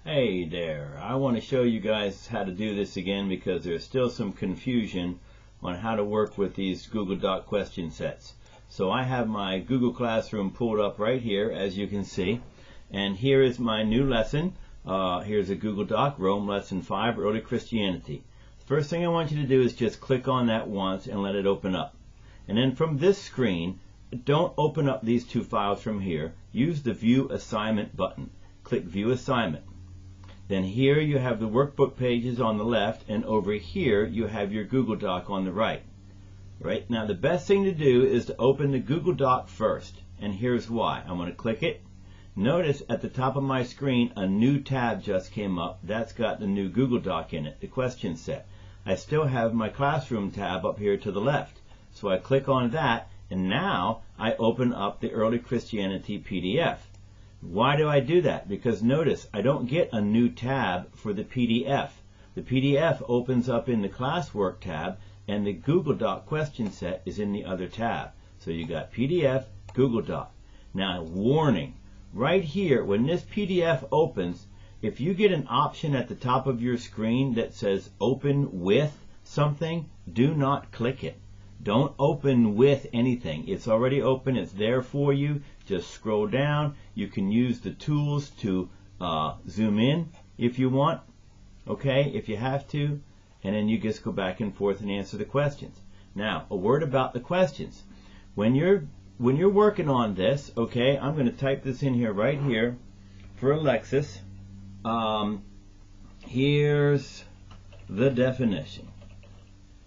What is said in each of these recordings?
Hey there, I want to show you guys how to do this again because there's still some confusion on how to work with these Google Doc question sets. So I have my Google Classroom pulled up right here, as you can see, and here is my new lesson. Here's a Google Doc, Rome Lesson 5, Early Christianity. The first thing I want you to do is just click on that once and let it open up. And then from this screen, don't open up these two files from here. Use the View Assignment button. Click View Assignment. Then here you have the workbook pages on the left, and over here you have your Google Doc on the right. Right now the best thing to do is to open the Google Doc first, and here's why. I'm going to click it. Notice at the top of my screen a new tab just came up. That's got the new Google Doc in it, the question set. I still have my Classroom tab up here to the left, so I click on that, and now I open up the Early Christianity PDF. Why do I do that? Because notice I don't get a new tab for the PDF. The PDF opens up in the Classwork tab, and the Google Doc question set is in the other tab. So you got PDF, Google Doc. Now warning, right here when this PDF opens, if you get an option at the top of your screen that says open with something, do not click it. Don't open with anything. It's already open. It's there for you. Just scroll down. You can use the tools to zoom in if you want, okay, if you have to, and then you just go back and forth and answer the questions. Now, a word about the questions. When you're working on this, okay, I'm going to type this in here right here for Alexis. Here's the definition.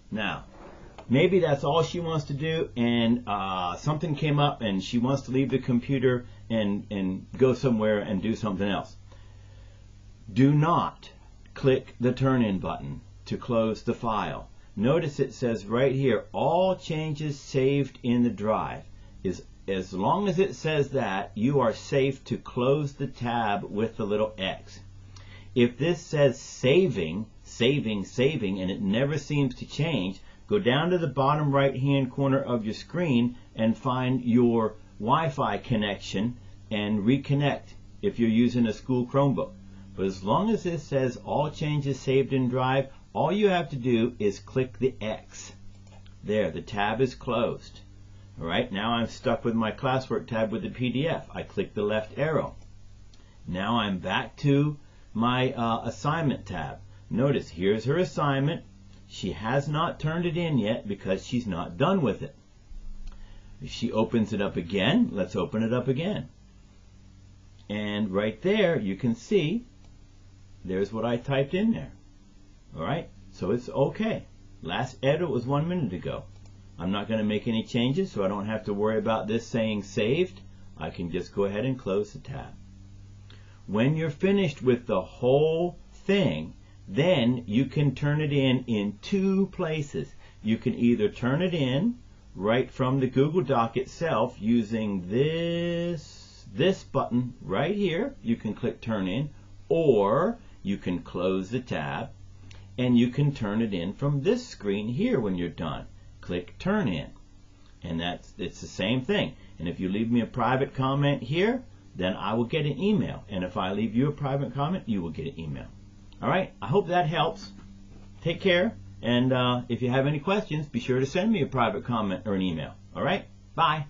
Now, maybe that's all she wants to do, and something came up and she wants to leave the computer and go somewhere and do something else. Do not click the turn-in button to close the file. Notice it says right here, all changes saved in the drive. As long as it says that, you are safe to close the tab with the little X. If this says saving, and it never seems to change, go down to the bottom right hand corner of your screen and find your Wi-Fi connection and reconnect if you're using a school Chromebook. But as long as it says all changes saved in Drive, all you have to do is click the X. There, the tab is closed. Alright, now I'm stuck with my Classwork tab with the PDF. I click the left arrow. Now I'm back to my assignment tab. Notice, here's her assignment. She has not turned it in yet because she's not done with it. If she opens it up again, let's open it up again. And right there, you can see, there's what I typed in there. Alright, so it's okay. Last edit was 1 minute ago. I'm not going to make any changes, so I don't have to worry about this saying saved. I can just go ahead and close the tab. When you're finished with the whole thing, then you can turn it in two places. You can either turn it in right from the Google Doc itself using this button right here. You can click Turn In, or you can close the tab and you can turn it in from this screen here when you're done. Click Turn In, and it's the same thing. And if you leave me a private comment here, then I will get an email. And if I leave you a private comment, you will get an email. Alright, I hope that helps. Take care, and if you have any questions, be sure to send me a private comment or an email. Alright, bye.